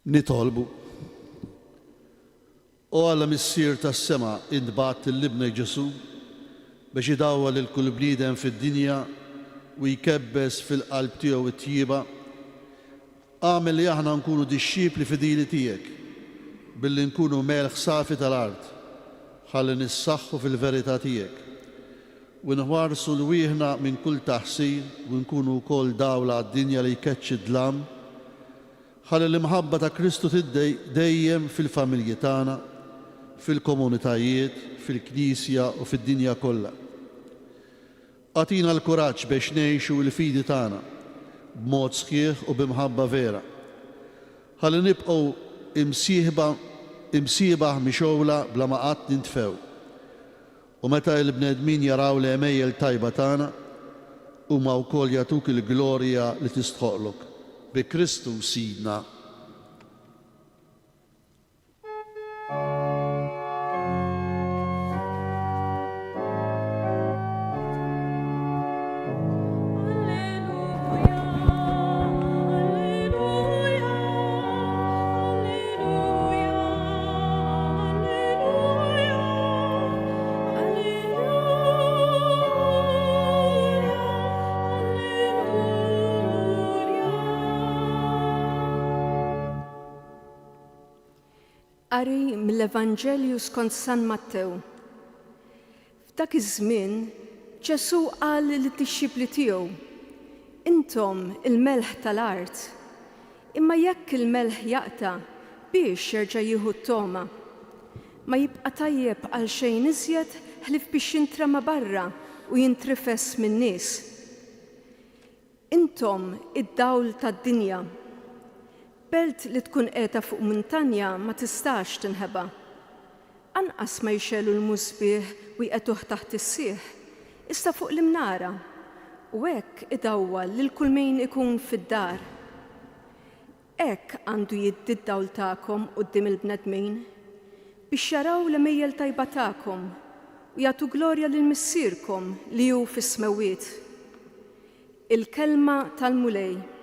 Nitolbu. U Alla missier tas-sema intbagħat il-libna Ġesu biex idawwa lil kull bniedem fid-dinja u jkebbes fil-qalb tiegħu it-tjieba, għamel li aħna nkunu dixxipli fidili tiegħek billi nkunu melħ safi tal-art ħalli nissaħħu fil-verità tiegħek u nħwarsu l-wieħna minn kull taħsir u nkunu wkoll dawla għad-dinja li jkeċċi d-dlam ħalli l-imħabba ta' Kristu tiddej dejjem fil-familji tagħna, fil-komunitajiet, fil-Knisja u fid-dinja kollha. Għatina l-kuraġġ biex ngħixu l-fidi tagħna b'mod sħiħ u b'imħabba vera. Ħalli nibqgħu imsiebaħ mixowla bla ma qatt nintfew. U meta l-bnedmin jaraw l-għemejjel tajba tagħna huma wkoll jagħtuk il-glorja li tistħoqlok. Bi Kristu Sidna. Qari mill-Evanġelju skont San Mattew. F'dak iż-żmien Ġesu qal lid-dixxipli tiegħu: Intom il-melħ tal-art, imma jekk il-melħ jaqta' biex jerġa' jieħu t-toma, ma jibqa' tajjeb għal xejn iżjed ħlief biex jintrema barra u jintrifes min-nies. Intom id-dawl tad-dinja. Belt li tkun qiegħda fuq muntanja ma tistax tinħeba. Anqas ma jxelu l-musbieħ u jqetuh taħt is-sieħ, issa fuq l-imnara, u hekk idawwal lil kull min ikun fid-dar. Hekk għandu jiddi d-dawl tagħkom quddiem il-bnedmin biex jaraw l-għemejjel tajba tagħkom u jagħtu glorja lil Missierkom li hu fis-smewwiet. Il-kelma tal-Mulej.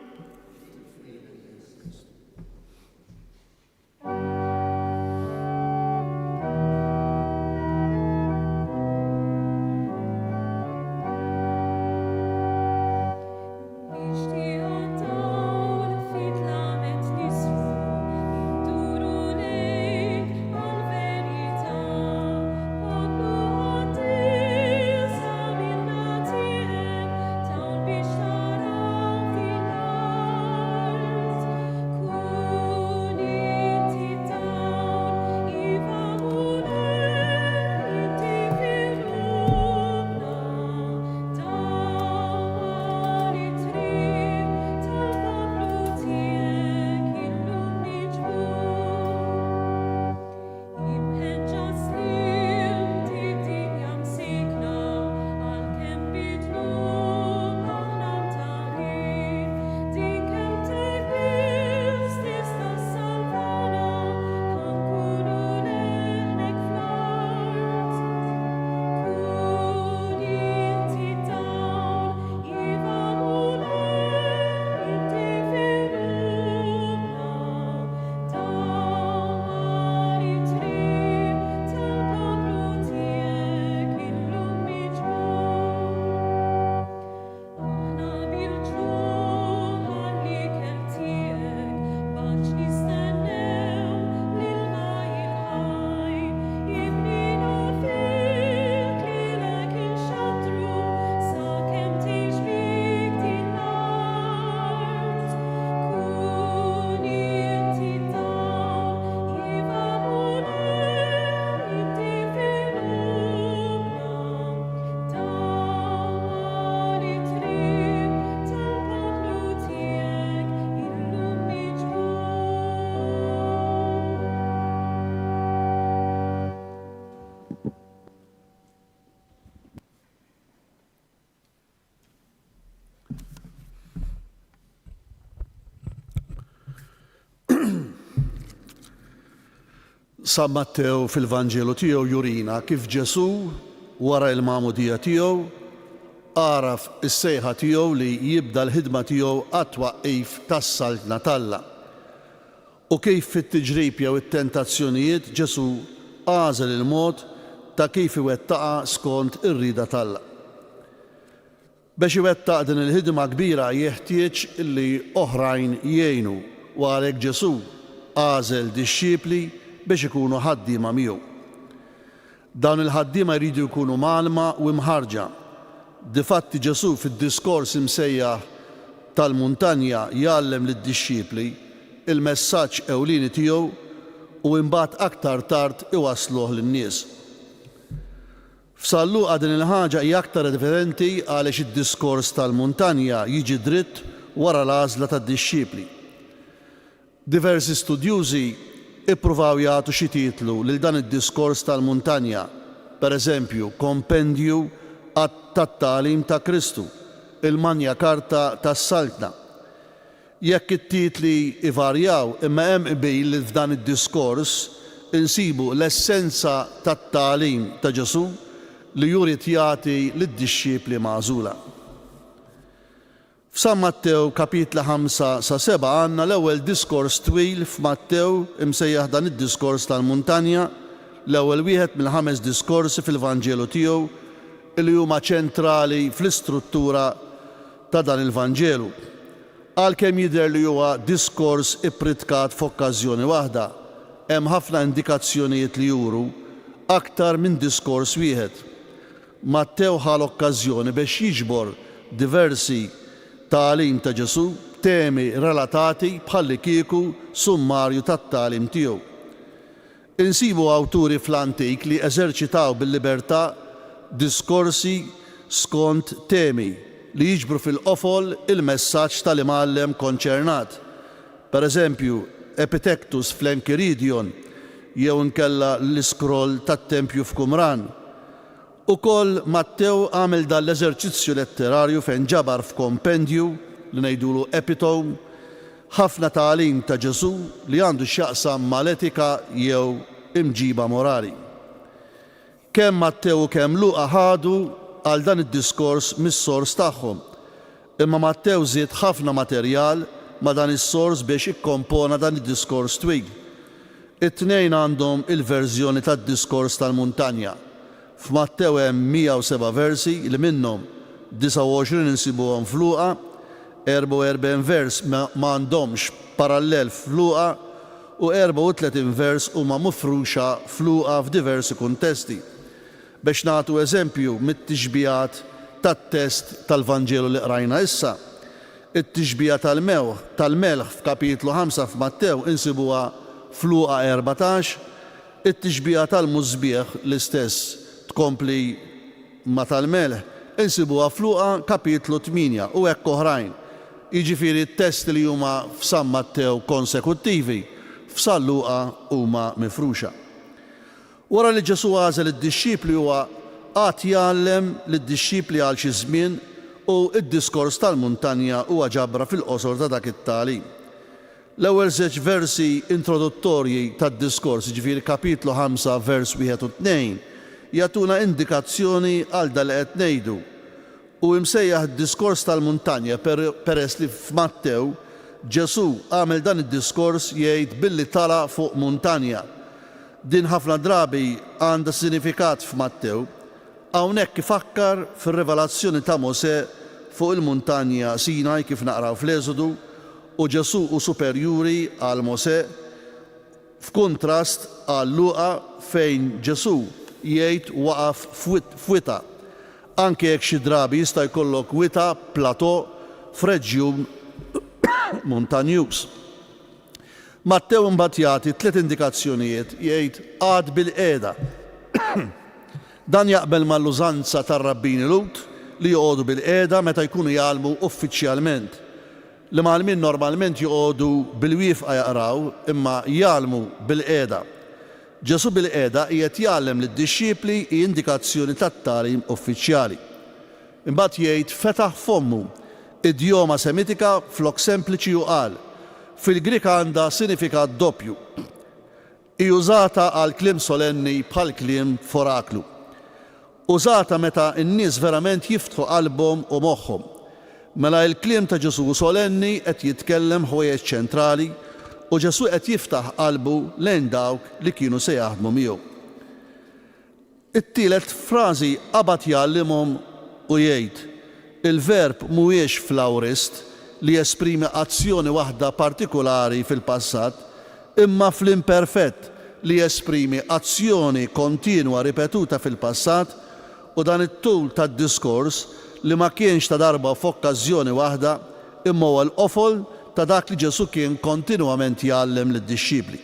San Mattew fil-Vanġelu tiegħu jurina kif Ġesu wara l-magħmudija tiegħu għaraf is-sejħa tiegħu li jibda l-ħidma tiegħu għat-twaqqif tas-saltna talla. U kif fit-tiġrib jew it-tentazzjonijiet Ġesu għażel il-mod ta' kif iwettaqa skont ir-rieda tal-Alla. Biex iwettaq din il-ħidma kbira jeħtieġ illi oħrajn jgħinu u għalhekk Ġesu għażel dixxiepli biex ikunu ħaddiema miegħu. Dawn il-ħaddiema jridu jkunu malma u mħarġa. Difatti Ġesu fid-diskors imsejjaħ tal-muntanja jgħallem lid-dixxiepli il-messaġġ ewlieni tiegħu u mbagħad aktar tard iwassluh lin-nies. F'San Luqa din il-ħaġa hija aktar evidenti għaliex id-diskors tal-muntanja jiġi dritt wara l-għażla tad-dixxiepli. Diversi studjużi ippruvaw jagħtu xi titlu lil dan id-diskors tal-muntanja, pereżempju Kompendju tat-tagħlim ta' Kristu, il-Magna Carta tas-Saltna. Jekk it-titli ivarjaw imma hemm qbil li f'dan id-diskors insibu l-essenza tat-tagħlim ta' Ġesu li jurid jagħti lid-dixxiepli magħżula. F'San Mattew kapitla 5 sa 7 għandna l-ewwel diskors twil f'Mattew imsejjaħ dan id-diskors tal-muntanja, l-ewwel wieħed mill-5 diskorsi fil-Vanġelu tiegħu li huma ċentrali fl-istruttura ta' dan il-Vanġelu. Għalkemm jidher li huwa diskors ippritkat f'okkażjoni waħda, hemm ħafna indikazzjonijiet li juru aktar minn diskors wieħed. Mattew ħal okkażjoni biex jiġbor diversi tagħlim ta' Ġesu, temi relatati bħalli kieku summarju tat-tagħlim tiegħu. Insibu awturi fl-antik li eżerċitaw bil-libertà diskorsi skont temi li jiġbru fil-qofol il-messaġġ tal-imgħallem konċernat. Pereżempju, Epictetus fl-Enchiridion jew inkella l-iskroll tat-Tempju f'Qumran. Ukoll Mattew għamel dan l-eżerċizzju letterarju fejn ġabar f'kompendju li ngħidulu epitome ħafna tagħlim ta' Ġesu li għandu x'jaqsam mal-etika jew imġiba morali. Kemm Mattew u kemm Luqa ħadu għal dan id-diskors mis-sors tagħhom, imma Mattew żied ħafna materjal ma' dan is-sors biex ikkompona dan id-diskors twil. It-tnejn għandhom il-verżjoni tad-diskors tal-muntanja. F'Mattew hemm 107 versi li minnhom 29 insibuhom f'Luqa, 44 vers ma għandhomx parallel f'Luqa u 34 vers huma mifruxa f'Luqa f'diversi kuntesti. Biex nagħtu eżempju mit-tixbijat tat-test tal-Vanġelu li qrajna issa, it-tixbija tal-melħ f'kapitlu 5 f'Mattew insibuha f'Luqa 14, it-tixbija tal-mużbieħ l-istess tkompli ma tal-melħ insibuha f'Luqa kapitlu 8 u hekk oħrajn. Jiġifieri t-testi li huma f'San Mattew konsekuttivi f'San Luqa huma mifruxa. Wara li Ġesu għażel id-dixxiepli huwa qatt jgħallem lid-dixxiepli għal xi żmien u d-diskors tal-muntanja huwa ġabra fil-qosor ta' dak it-tagħlim. L-ewwel żewġ versi introduttorji tad-diskors, jiġifieri kapitlu 5 vers 1 u 2, jagħtuna indikazzjoni għal dan li qed ngħidu. U msejjaħ id-diskors tal-muntanja peress li f'Mattew Ġesu għamel dan id-diskors jgħid billi tala fuq muntanja. Din ħafna drabi għandha sinifikat f'Mattew, hawnhekk ifakkar fir-rivelazzjoni ta' Mosè fuq il-muntanja Sinaj kif naqraw fl-Eżodu u Ġesu hu superjuri għal Mosè f'kuntrast għal Luqa fejn Ġesu jgħid waqaf f'wita. Anke jekk xi drabi jista' jkollok wita plato f'reġjun montanjuż. Mattew imbagħad jagħti 3 indikazzjonijiet jgħid għad bil-qiegħda. Dan jaqbel mal-użanza tar-rabbini Lut li joqogħdu bil-qiegħda meta jkunu jgħallmu uffiċjalment. Li magħalmin normalment joqogħdu bil-wieqfa jaqraw imma jgħallmu bil-qiegħda. Ġesu bil-qiegħda qiegħed jgħallem lid-dixxiepli indikazzjoni tat-tagħlim uffiċjali. Imbagħad jgħid fetaħ fommu, idjoma semitika flok sempliċi u qal. Fil-Grik għandha sinifikat doppju. Hi użata għal kliem solenni bħal kliem foraklu. Użata meta n-nies verament jiftħu qalbhom u moħħhom. Mela l-kliem ta' Ġesu solenni qed jitkellem ħwejjeġ ċentrali u Ġesu qed jiftaħ qalbu lejn dawk li kienu se jaħdmu miegħu. It-tielet frażi qabad jgħallimhom u jgħid: il-verb mhuwiex fl-awrist li jesprimi azzjoni waħda partikolari fil-passat, imma fl-imperfett li jesprimi azzjoni kontinwa ripetuta fil-passat, u dan it-tul tad-diskors li ma kienx ta' darba f'okkażjoni waħda, imma huwa l-qofol ta' dak li Ġesu kien kontinwament jgħallem lid-dixxipli.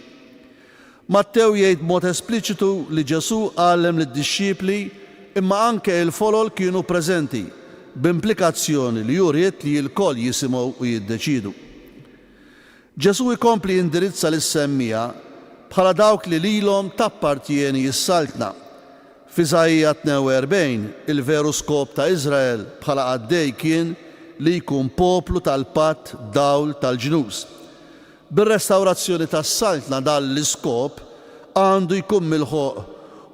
Mattew jgħid mod espliċitu li Ġesu għallem lid-dixxipli, imma anke l-folol kienu preżenti, b'implikazzjoni li juriet li l-koll jisimgħu u jiddeċidu. Ġesu jkompli jindirizza lis-semmija bħala dawk li lilhom tappartieni s-saltna. F'Iżajja 42 il-veru skop ta' Iżrael bħala għaddej kien li jkun poplu tal-patt dawl tal-ġnus. Bir-restawrazzjoni tas-saltna dan l-iskop għandu jkun milħuq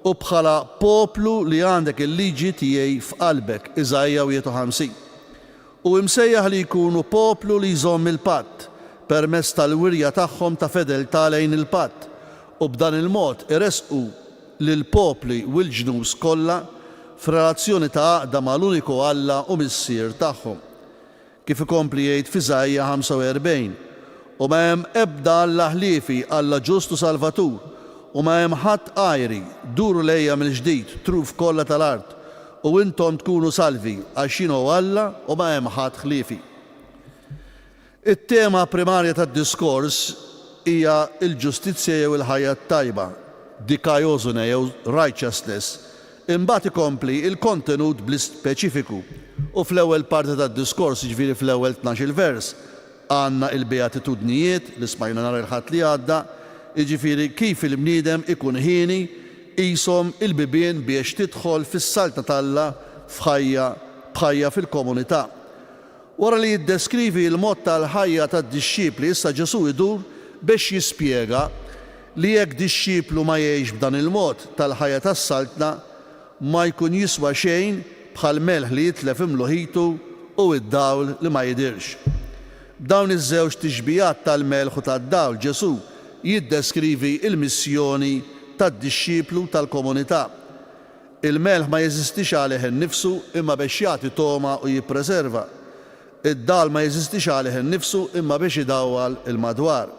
u bħala poplu li għandek il-liġi tiegħi f'qalbek, Iżajja 51. U imsejjaħ li jkunu poplu li jżomm il-patt permezz tal-wirja tagħhom ta' fedeltà lejn il-patt, u b'dan il-mod iresqu lil popli u l-ġnus kollha f'relazzjoni ta' għaqda mal-uniku Alla u missier tagħhom. Kif ikompli jgħid f'Iżajja 45: u ma hemm ebda Alla ħliefi, Alla ġustu Salvatur, u ma hemm ħadd għajri, duru lejja mill-ġdid truf kollha tal-art, u intom tkunu salvi għax jienu Alla u ma hemm ħadd ħliefi. It-tema primarja tad-diskors hija l-ġustizzja jew il-ħajja tajba, dikaiosune jew righteousness. Imbagħad ikompli il-kontenut bl-ispeċifiku u fl-ewwel parti tad-diskors, jiġifieri fl-ewwel 12 vers, għandna il-beatitudnijiet li smajna nhar il-ħadd li għadda, jiġifieri kif il-bniedem ikun ħieni qishom il-bibien biex tidħol fis-saltna tal-Alla b'ħajja fil-komunità. Wara li jiddeskrivi l-mod tal-ħajja tad-dixxipli, issa Ġesu jdur biex jispjega li jekk dixxiplu ma jgħix b'dan il-mod tal-ħajja tas-saltna ma jkun jiswa xejn bħal melħ li jitlef imluħitu u id-dawl li ma jidirx. B'dawn iż-żewġ tixbijat tal-melħ u tad-dawl Ġesu jiddeskrivi il-missjoni tad-dixxiplu tal-komunità. Il-melħ ma jeżistix għalih innifsu imma biex jagħti toma u jippreserva. Id-dawl ma jeżistix għalih innifsu imma biex idawwal il-madwar.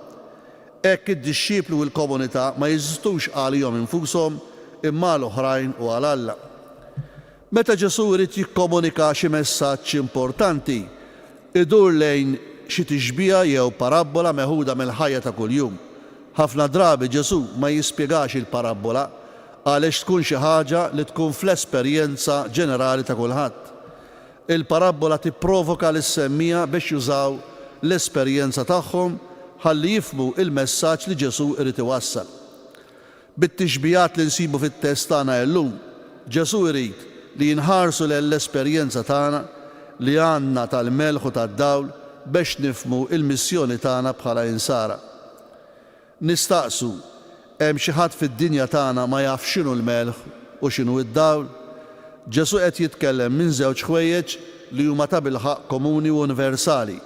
Hekk id-dixxiplu u l-komunità ma jeżistux għalihom infushom imma l-oħrajn u għal Alla. Meta Ġesu jrid jikkomunika xi messaġġ importanti, idur lejn xi tixbija jew parabola meħuda mill-ħajja ta' kuljum. Ħafna drabi Ġesu ma jispjegax il-parabola għaliex tkun xi ħaġa li tkun fl-esperjenza ġenerali ta' kulħadd. Il-parabola tipprovoka lis-semmija biex jużaw l-esperjenza tagħhom ħalli jifhmu il-messaġġ li Ġesu irid iwassal. Bit-tixbijat li nsibu fit-test tagħna llum, Ġesu jrid li jinħarsu l-esperjenza tagħna li għandna tal-melħ u tad-dawl biex nifhmu il-missjoni tagħna bħala insara. Nistaqsu, hemm xi ħadd fid-dinja tagħna ma jaf x'inhu l-melħ u x'inhu id-dawl? Ġesu qed jitkellem minn żewġ ħwejjeġ li huma ta' bilħaq komuni u universali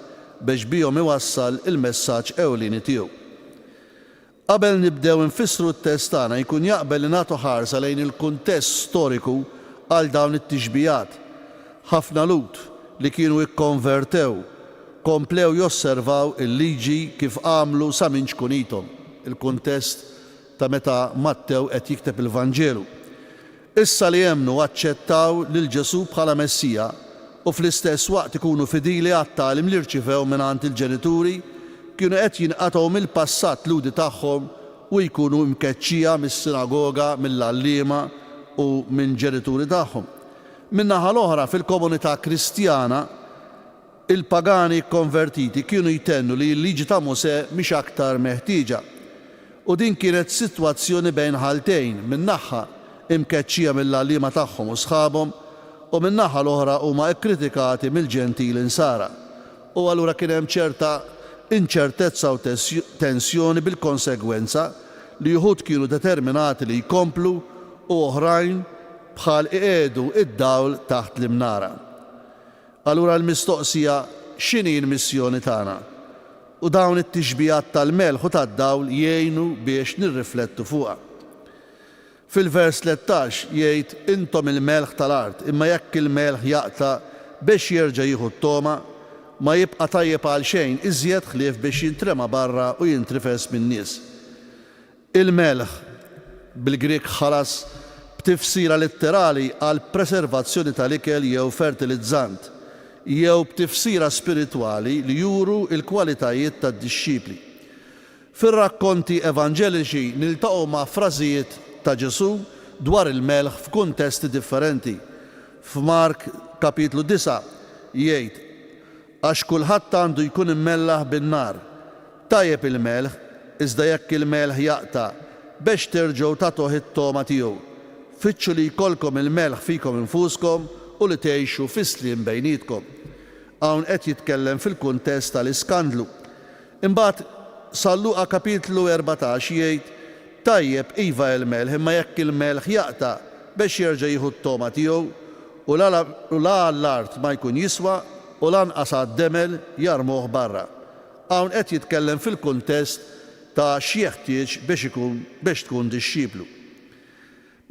biex bihom iwassal il-messaġġ ewlieni tiegħu. Qabel nibdew nfissru t-test tagħna jkun jaqbel li nagħtu ħarsa lejn il-kuntest storiku għal dawn it-tixbijat. Ħafna lut li kienu jikkonvertew komplew josservaw il-liġi kif għamlu sa minn xkunitom, il-kuntest ta' meta Mattew qed jikteb il-Vanġelu. Issa li jemnu aċċettaw lil Ġesu bħala Messija u fl-istess waqt ikunu fidili għat-tagħlim li rċivew mingħand il-ġenituri, kienu qed jinqatgħu mill-passat ludi tagħhom u jkunu mkeċċija mis-sinagoga, mill-għalliema u minn ġenituri tagħhom. Min-naħa l-oħra fil-komunità Kristjana, il-pagani konvertiti kienu jtennu li l-liġi ta' Mosè mhix aktar meħtieġa. U din kienet sitwazzjoni bejn ħaltejn, min-naħa imkeċċija mill-għalliema tagħhom u sħabhom, u min-naħa l-oħra huma ikkritikati mill-ġentil insara. U allura kien hemm ċerta inċertezza u tensjoni bil-konsegwenza li wħud kienu determinati li jkomplu u oħrajn bħal iqiegħdu id-dawl taħt l-imnara. Allura l-mistoqsija x'inhi l-missjoni tagħna u dawn it-tixbijat tal-melħ u tad-dawl jgħinu biex nirriflettu fuqha. Fil-vers 13 jgħid intom il-melħ tal-art, imma jekk il-melħ jaqta' biex jerġa' jieħu t-toma, ma jibqa' tajjeb għal xejn iżjed ħlief biex jintrema barra u jintrifes min-nies. Il-melħ bil-Grieg ħalas b'tifsira litterali għal preservazzjoni tal-ikel jew fertilizzant, jew b'tifsira spiritwali li juru il-kwalitajiet tad-dixxipli. Fir-rakkonti evanġeliċi niltaqgħu ma' frażijiet ta' Ġesu dwar il-melħ f'kuntesti differenti. F'Mark kapitlu 9 jgħid għax kulħadd għandu jkun immellaħ bin-nar. Tajjeb il-melħ, iżda jekk il-melħ jaqta' biex terġgħu tagħtuh it-toma tiegħu. Fittxu li jkollkom il-melħ fikom infuskom u li tgħixu fis-sliem bejnietkom. Hawn qed jitkellem fil-kuntest tal-iskandlu. Imbagħad Luqa kapitlu 14 jgħid tajjeb iva il-melħ, imma jekk il-melħ jaqta' biex jerġa' jieħu t-toma tiegħu u la l-art ma jkun jiswa u lanqas għad-demel jarmuh barra. Hawn qed jitkellem fil-kuntest ta' x'jeħtieġ biex tkun dixxiplu.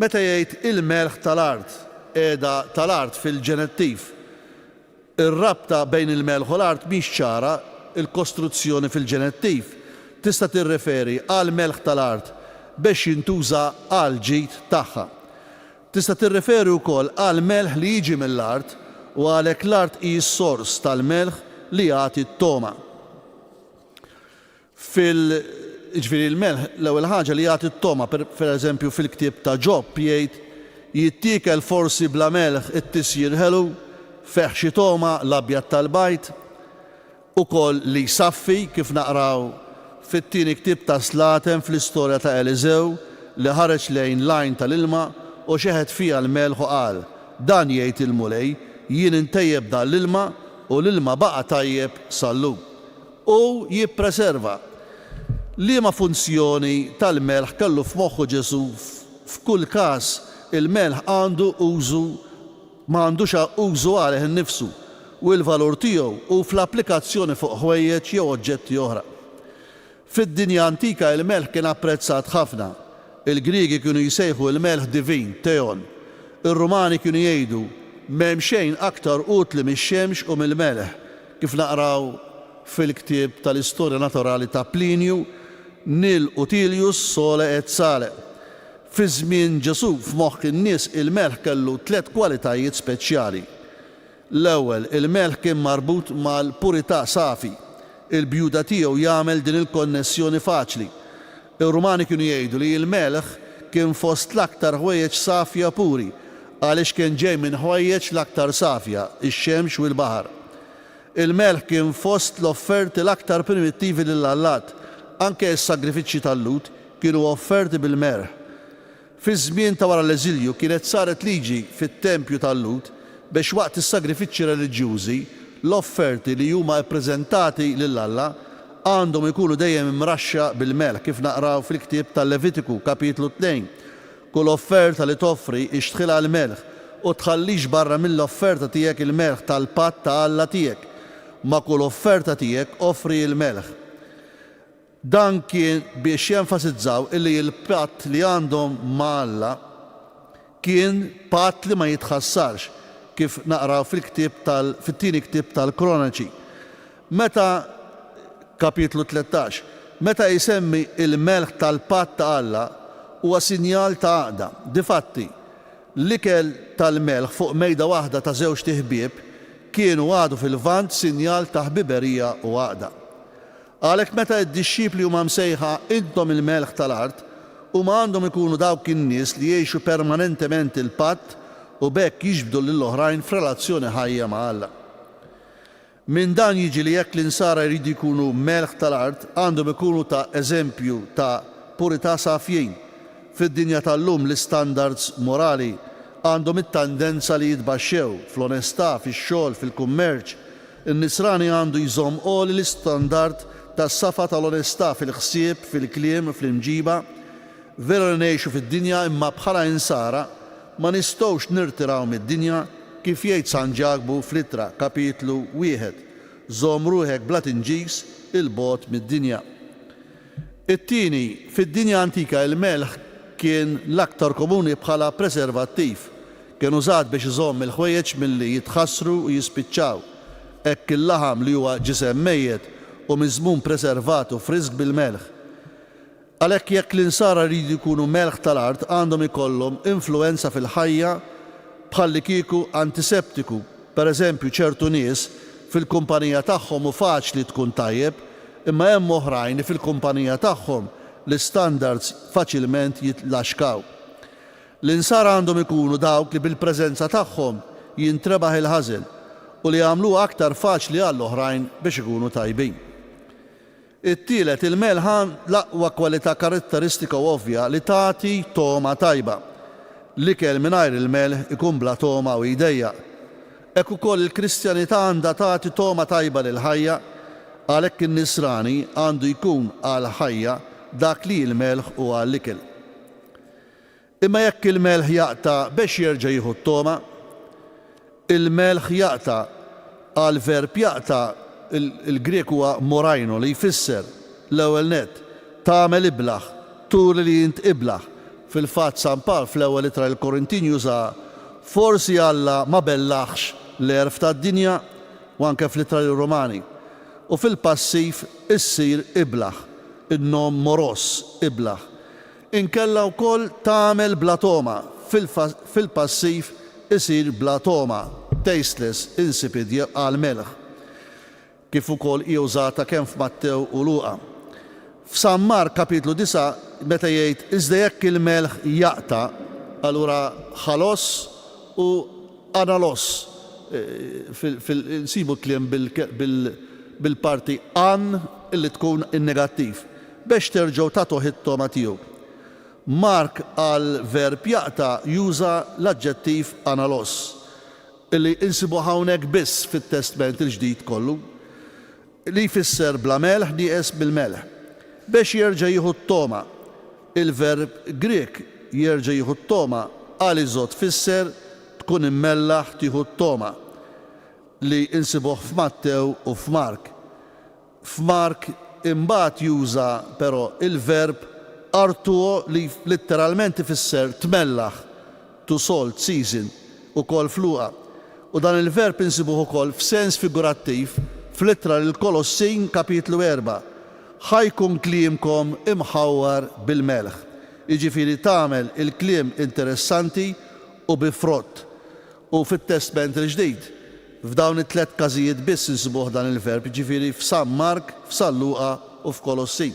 Meta jgħid il-melħ tal-art qiegħda tal-art fil-ġenettiv, ir-rabta bejn il-melħ u l-art mhix ċara, il-kostruzzjoni fil-ġenettiv tista' tirreferi għal melħ tal-art biex jintuża għal ġid tagħha. Tista' tirreferi wkoll għal melħ li jiġi mill-art u għalhekk l-art hi s-sors tal-melħ li jagħti t-toma. Ġifieri l-melħ l-ewwel ħaġa li jagħti t-toma, pereżempju fil-ktieb ta' Ġobb jgħid jittiekel forsi bla melħ it-tisjir ħelu, feħ xi toma l-abjad tal-bajt, ukoll li jsaffi kif naqraw fit-tieni ktieb ta' Slatem fl-istorja ta' Eliżew li ħareġ lejn lajn tal-ilma u xeħed fiha l-melħ u qal dan jgħid il-mulej jien intejjeb dan l-ilma u l-ilma baqa' tajjeb sal-lum. U jippreserva. Liema funzjoni tal-melħ kellu f'moħħu Ġesu f'kull każ il-melħ għandu użu m'għandux użu għalih innifsu u l-valur tiegħu u fl-applikazzjoni fuq ħwejjeġ jew oġġetti oħra. Fid-dinja antika il-melħ kien apprezzat ħafna. Il-Griegi kienu jsejħu il-melħ divin, teon. Ir-Rumani kienu jgħidu m'hemm xejn aktar utli mix-xemx u mill-melħ, kif naqraw fil-ktieb tal-istorja naturali ta' Plinju, Nil Utilius Sole et Sale. Fi żmien Ġesu f'moħħ in-nies il-melħ kellu 3 kwalitajiet speċjali. L-ewwel, il-melħ kien marbut mal-purità safi. Il-bjuda tiegħu jagħmel din il-konnessjoni faċli. Ir-Rumani kienu jgħidu li l-melħ kien fost l-aktar ħwejjeġ safja puri għaliex kien ġej minn ħwejjeġ l-aktar safja, ix-xemx u l-baħar. Il-melħ kien fost l-offerti l-aktar primittivi lill-Allat, anke s-sagrifiċċji tal-lut kienu offerti bil-merħ. Fi żmien ta' wara l-eżilju kienet saret liġi fit-tempju tal-lut biex waqt is-sagrifiċċji reliġjużi l-offerti li huma ppreżentati lill-Alla għandhom ikunu dejjem imraxxa bil-melħ kif naqraw fil-ktieb tal-Levitiku kapitlu 2. Kull offerta li toffri ixtħilha l-melħ u tħallix barra mill-offerta tiegħek il-melħ tal-patt ta' Alla tiegħek, ma kull offerta tiegħek offri l-melħ. Dan kien biex jenfasizzaw illi l-patt li għandhom ma' Alla kien patt li ma jitħassarx, kif naqraw fit-tieni ktieb tal-Kronaċi. Meta kapitlu 13, meta jsemmi il-melħ tal-patt ta' Alla huwa sinjal ta' għaqda. Difatti, l-ikel tal-melħ fuq mejda waħda ta' żewġ tiħbieb kienu għadu fil-vant sinjal ta' ħbiberija u għaqda. Għalhekk meta d-dixxipli huma msejħa intom il-melħ tal-art huma għandhom ikunu dawk in-nies li jgħixu permanentement il-patt u bekk jiġbdu lill-oħrajn f'relazzjoni ħajja ma' Alla. Minn dan jiġi li jekk l-insara jridu jkunu melħ tal-art għandhom ikunu ta' eżempju ta' purità safjin. Fid-dinja tal-lum l-istandards morali għandhom it-tendenza li jitbaxxew fl-onestà, fix-xogħol, fil-kummerċ. In-nisrani għandu jżomm għoli l-istandard tas-safa tal-onestà fil-ħsieb, fil-kliem, fl-imġiba. Veru li ngħixu fid-dinja imma bħala insara ma nistgħux nirtiraw mid-dinja kif jgħid San Ġagbu fl-Ittra kapitlu 1. Żomm ruħek bla tinġis il-bogħod mid-dinja. It-tieni, fid-dinja antika il-melħ kien l-aktar komuni bħala preservattiv. Kien użat biex iżomm il-ħwejjeġ milli jitħassru u jispiċċaw. Hekk il-laħam li huwa ġisem mejjed u miżmum preservat u frisk bil-melħ. Għalhekk jekk l-insara jridu jkunu melħ tal-art għandhom ikollhom influenza fil-ħajja bħalli kieku antiseptiku. Pereżempju ċertu nies fil-kumpanija tagħhom hu faċli tkun tajjeb, imma hemm oħrajn li fil-kumpanija tagħhom l-standards faċilment jitlaxkaw. L-insara għandhom ikunu dawk li bil-preżenza tagħhom jintrebaħ il-ħażel u li jagħmluha aktar faċli għall-oħrajn biex ikunu tajbin. It-tielet, il-melħan l-aqwa kwalità karatteristika ovvja li tagħti toma tajba. L-ikel mingħajr il-melħ ikun bla toma u jdejjaq. Hekk ukoll il-Kristjanità għandha tagħti toma tajba lil ħajja, għalhekk in-nisrani għandu jkun għal ħajja dak li l-melħ u għall-ikel. Imma jekk il-melħ jaqta biex jerġa' jieħu t-toma, il-melħ jaqta għal verb jaqta il-Grek huwa moraino li jfisser l-ewwel nett tagħmel iblaħ, tur li jint iblaħ. Fil-fatt San Pawl fl-ewwel ittra l-Korintin juża forsi Alla ma bellaħx l-erf tad-dinja u anke fl-ittra l-Romani. U fil-passiv issir iblaħ, in-nom moros iblaħ. Inkella wkoll tagħmel bla toma, fil-passiv isir bla toma, tasteless, insipid għal melħ. Kif ukoll hija użata kemm f'Mattew u Luqa. F'San Mark kapitlu 9 meta jgħid iżda jekk il-melħ jaqta, allura ħalos u analos. Nsibu kliem bil-parti an illi tkun in-negattiv biex terġgħu tagħtuh it-toma tiegħu. Mark għal verb jaqta juża l-aġġettiv analos illi insibu hawnhekk biss fit-Testament il-Ġdid kollu li jfisser bla melħ nieqes bil-melħ. Biex jerġa' jieħu t-toma, il-verb Grek jerġa' jieħu t-toma għaliżot fisser tkun immellaħ tieħu t-toma li insibuh f'Mattew u f'Mark. F'Mark imbagħad juża però il-verb artuo li letteralment ifisser tmellaħ, to salt, season, ukoll f'Luqa. U dan il-verb insibuh ukoll f'sens figurattiv fl-ittra l-Kolossin kapitlu 4. Ħajkun kliemkom imħawwar bil-melħ. Jiġifieri tagħmel il-kliem interessanti u bi frott. U fit-Testament il-Ġdid f'dawn it-tliet każijiet biss insibuh dan il-verb, jiġifieri f'San Mark, f'San Luqa u f'Kolossin.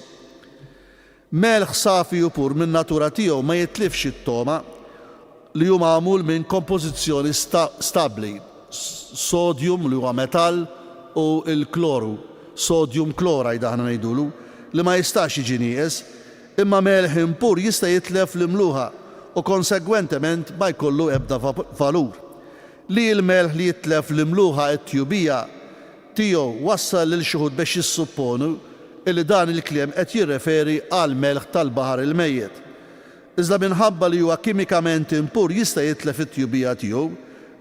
Melħ safi u pur minn natura tiegħu ma jitlifx it-toma li huwa magħmul minn kompożizzjoni stabbli, sodium li huwa metall u l-kloru, sodium chloride aħna ngħidulu, li ma jistax jiġi nieqes, imma melħ impur jista' jitlef l-imluħa u konsegwentement ma jkollu ebda valur. Li l-melħ li jitlef l-imluħa t-tjubija tiegħu wassal lil xi ħud biex jissupponu illi dan il-kliem qed jirreferi għal melħ tal-baħar il-mejjed. Iżda minħabba li huwa kimikament impur jista' jitlef it-tjubija tiegħu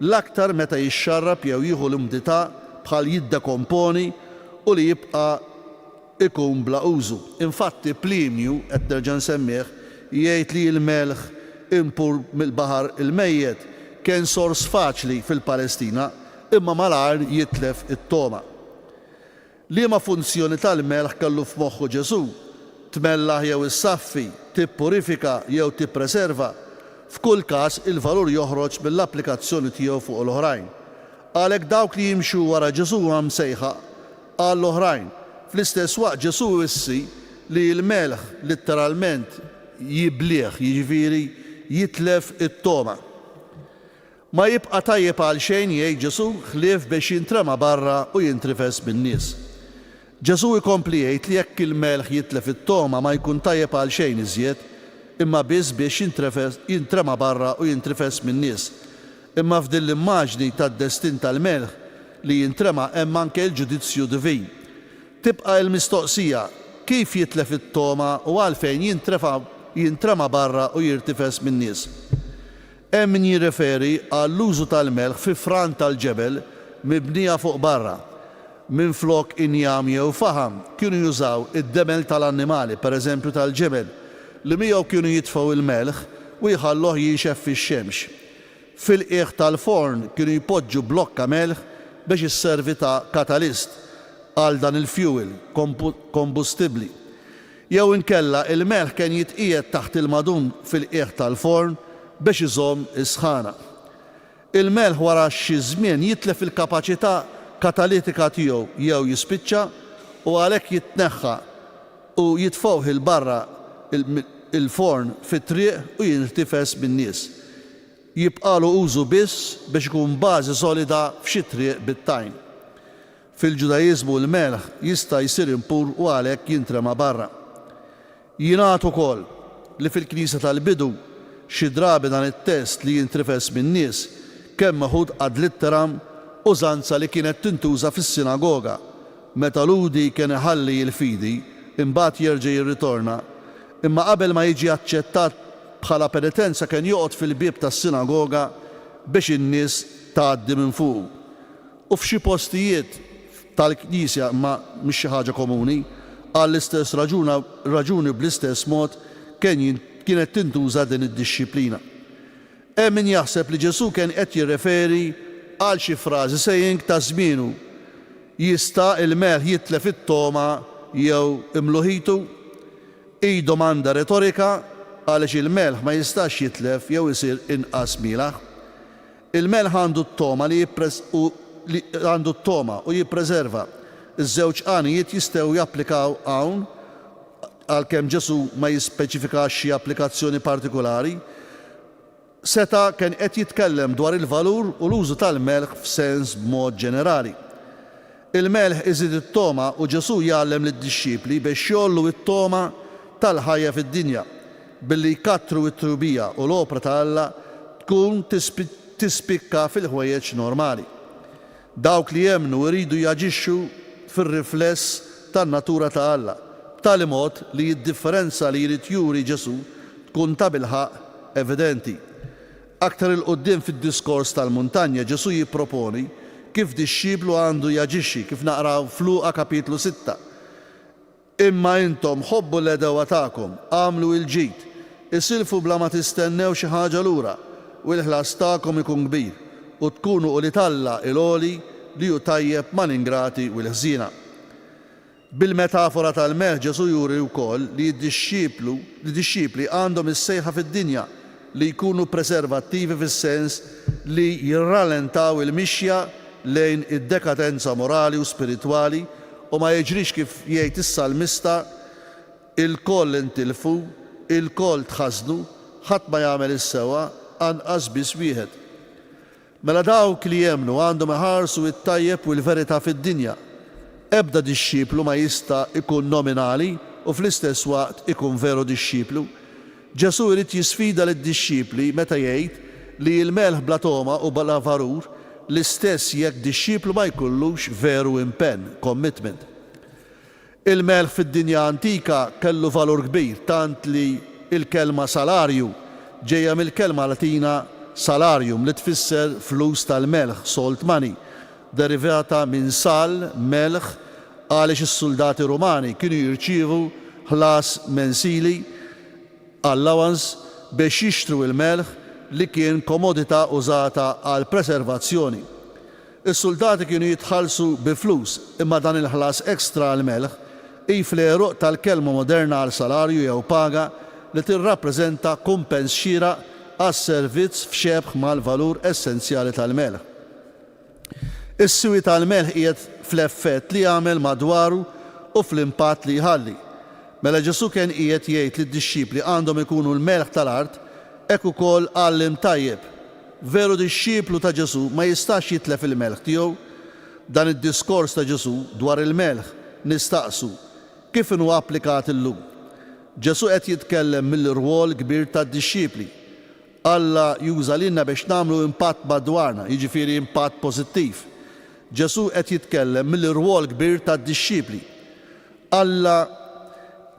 l-aktar meta jixxarrab jew jieħu l-umdità bħal jiddekomponi u li jibqa' ikun bla użu. Infatti Plinju qed nerġa' nsemmih jgħid li l-melħ impur mill-baħar il-mejjed kien sors faċli fil-Palestina imma malajr jitlef it-toma. Liema funzjoni tal-melħ kellu f'moħħu Ġesu? Tmellaħ jew issaffi, tippurifika jew tippreserva. F'kull każ il-valur joħroġ mill-applikazzjoni tiegħu fuq l-oħrajn. Għalhekk dawk li jimxu wara Ġesu huwa msejħa għall-oħrajn. Fl-istess waqt Ġesu wissi li l-melħ litteralment jiblieħ, jiġifieri jitlef it-toma. Ma jibqa' tajjeb għal xejn jgħid Ġesu ħlief biex jintrema barra u jintrifes bin-nies. Ġesu jkompli jgħid li jekk il-melħ jitlef it-toma ma jkun tajjeb għal xejn iżjed, imma biss biex jintrema barra u jintrifes min-nies. Imma f'din l-immaġni tad-destin tal-melħ li jintrema hemm anke l-ġudizzju divin. Tibqa' l-mistoqsija kif jitlef it-toma u għalfejn jintrema barra u jirtifes min-nies. Hemm min jirreferi għall-użu tal-melħ fi fran tal-ġebel mibnija fuq barra. minn flok injam jew faham kienu jużaw id-demel tal-annimali, pereżempju tal-ġebel, li miegħu kienu jitfgħu il-melħ u jħalluh jixef fix-xemx. Fil-qiegħ tal-forn kienu jpoġġu blokka melħ biex isservi ta' katalist għal dan il-fuel kombustibbli. Jew inkella il-melħ kien jitqiegħed taħt il-madun fil-qiegħ tal-forn biex iżomm is-sħana. Il-melħ wara xi żmien jitlef il-kapaċità katalitika tiegħu jew jispiċċa u għalhekk jitneħħa u jitfgħuh il barra il-forn fit-triq u jintifes bin-nies. Jibqalu użu biss biex ikun bażi solida f'xi triq bit-tajn. Fil-Ġudajiżmu l-melħ jista' jsir impur u għalhekk jintrema barra. Jingħad ukoll li fil-Knisja tal-bidu xi drabi dan it-test li jintrifes min-nies kemm maħud ad litteram użanza li kienet tintuża fis-sinagoga meta ludi kien iħalli l-fidi imbagħad jerġa' jirritorna, imma qabel ma jiġi aċċettat bħala penitenza kien joqgħod fil-bieb tas-sinagoga biex in-nies tgħaddi minn fuq. U f'xi postijiet tal-Knisja ma mhix xi ħaġa komuni għall-istess raġuni bl-istess mod kienet tintuża din id-dixxiplina. Hemm min jaħseb li Ġesu kien qed jirreferi għal xi frażi saying ta' żmienu jista' il-melħ jitlef it-toma jew imluħitu. Hi domanda retorika għaliex il-melħ ma jistax jitlef jew isir inqas mielaħ. Il-melħ għandu t-toma u jippreserva. Iż-żewġ għanijiet jistgħu japplikaw hawn għalkemm Ġesu ma jispeċifikax xi applikazzjoni partikolari. Seta kien qed jitkellem dwar il-valur u l-użu tal-melħ f'sens b'mod ġenerali. Il-melħ iżid it-toma u Ġesu jgħallem lid-dixxipli biex jollu it-toma tal-ħajja fid-dinja billi jkattru t-trubija u l-opra ta' Alla tkun tispikka fil-ħwejjeġ normali. Dawk li jemmnu jridu jaġixxu fir-rifless tan-natura ta' Alla b'tali mod li d-differenza li jrid juri Ġesu tkun ta' bilħaq evidenti. Aktar il-qoddim fid-diskors tal-muntanja Ġesu jipproponi kif dixxiplu għandu jaġixxi kif naqraw f'Luqa kapitlu 6. Imma intom ħobbu l-edewa tagħkom, għamlu l-ġid, isilfu bla ma tistennew xi ħaġa lura u l-ħlas tagħkom ikun kbir u tkunu u li talla il-għoli li hu tajjeb ma' l-ingrati u l-ħżiena. Bil-metafora tal-melħ Ġesu juri wkoll li d-dixxipli għandhom is-sejħa fid-dinja li jkunu preservattivi fis-sens li jirrallentaw il-mixja lejn id-dekadenza morali u spiritwali u ma jiġrix kif jgħid is-salmista il-koll intilfu, il-koll tħażnu, ħadd ma jagħmel is-sewa anqas biss wieħed. Mela dawk li jemmnu għandhom iħarsu it-tajjeb u l-verità fid-dinja. Ebda dixxiplu ma jista' ikun nominali u fl-istess waqt ikun veru dixxiplu. Ġesu jrid jisfida lid-dixxipli meta jgħid li l-melħ bla toma u bla valur l-istess jekk dixxiplu ma jkollux veru impenn, commitment. Il-melħ fid-dinja antika kellu valur kbir tant li il-kelma salarju ġejja mill-kelma Latina salarium li tfisser flus tal-melħ, salt money, derivata minn sal, melħ, għaliex is-soldati Rumani kienu jirċievu ħlas mensili allowance biex jixtru il-melħ li kien komodità użata għal preservazzjoni. Is-soldati kienu jitħallsu bi flus imma dan il-ħlas ekstra għal melħ fl-eruq tal-kelma moderna għal salarju jew paga li tirrappreżenta kumpens xieraq għas-servizz f'xebħ mal-valur essenzjali tal-melħ. Is-siwi tal-melħ qiegħed fl-effett li jagħmel madwaru u fl-impatt li jħalli. Mela Ġesu kien qiegħed jgħid lid-dixxipli għandhom ikunu l-melħ tal-art hekk ukoll għallim tajjeb. Veru dixxiplu ta' Ġesu ma jistax jitlef il-melħ tiegħu. Dan id-diskors ta' Ġesu dwar il-melħ nistaqsu kif inhu applikat illum. Ġesu qed jitkellem mill-rwol kbir tad-dixxipli. Alla juża lilna biex nagħmlu impatt madwarna, jiġifieri impatt pożittiv. Ġesu qed jitkellem mill-rwol kbir tad-dixxipli. Alla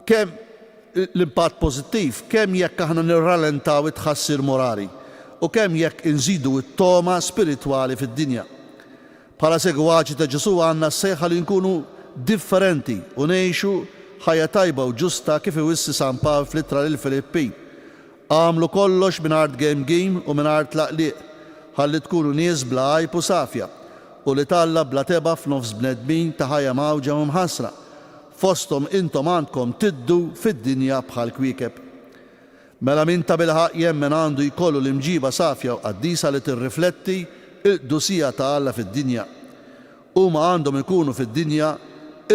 kemm l-impatt pożittiv, kemm jekk aħna nirrallentaw it-tħassir morali u kemm jekk inżidu t-toma spiritwali fid-dinja. Bħala segwaċi ta' Ġesu għandna s-sejħa li nkunu differenti u ngħixu ħajja tajba u ġusta kif iwissi San Pawl fl-ittra lil Filippi. Għamlu kollox mingħajr game u mingħajr tlaqliq ħalli tkunu nies bla għajb u safja u li talla bla teba f'nofs bnedmin ta' ħajja mawġa u mħassra. Fosthom intom għandkom tiddu fid-dinja bħal kwiekeb. Mela min ta' bilħaq jemmen għandu jkollu l-imġiba safja u qaddisa li tirrifletti il-qdusija ta' Alla fid-dinja. Huma għandhom ikunu fid-dinja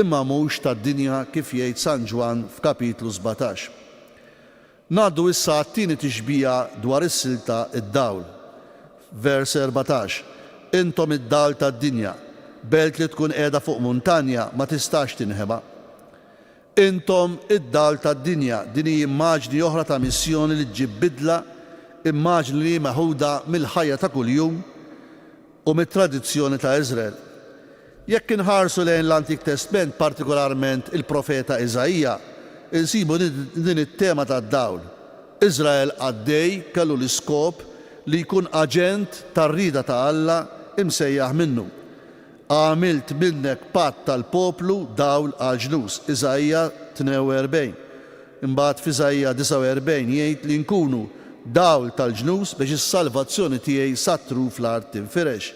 imma mhux tad-dinja kif jgħid San Ġwan f'kapitlu 17. Ngħaddu issa għat-tieni tixbija dwar is-silta id-dawl. Vers 14. Intom id-dawl tad-dinja, belt li tkun qiegħda fuq muntanja ma tistax tinħeba. Intom id-dawl tad-dinja, din hi immaġni oħra ta' missjoni li ġġib bidla, immaġni li meħuda mill-ħajja ta' kuljum u mit-tradizzjoni ta' Iżrael. Jekk inħarsu lejn l-Antik Testament, partikolarment il-profeta Iżajja, insibu din it-tema tad-dawl. Iżrael għaddej kellu l-iskop li jkun aġent tar-rida ta' Alla imsejjaħ minnu. Għamilt minnek patt tal-poplu dawl għal ġnus, Iżajja 42. Imbagħad f'Iżajja 49 jgħid li nkunu dawl tal-ġnus biex is-salvazzjoni tiegħi sattru fl-art tinfirex.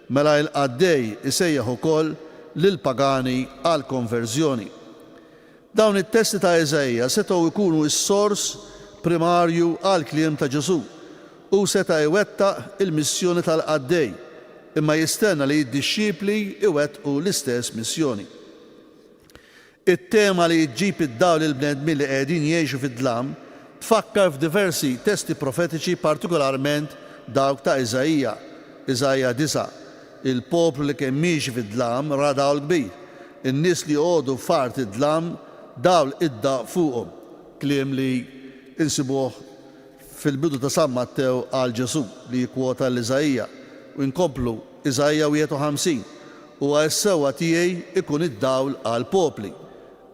Mela l-għaddej isejjaħ ukoll lill-pagani għal konverżjoni. Dawn it-testi ta' Iżajja setgħu jkunu s-sors primarju għal kliem ta' Ġesu u seta' jwettaq il-missjoni tal-għaddej, imma jistenna li d-disċipli iwettqu l-istess missjoni. It-tema li jġib id-dawl il-bnedmin li qegħdin jgħixu fid-dlam tfakkar f'diversi testi profetiċi, partikolarment dawk ta' Iżajja. Iżajja 9. Il-poplu li kemm miexi fid-dlam ra dawl kbir. In-nies li għodu fart id-dlam dawl idda fuqhom. Kliem li insibuh fil-bidu ta' San Mattew għal Ġesu li jkwota l-Iżajja u nkomplu Iżajja 51 u għas-sewwa tiegħi ikun id-dawl għal popli.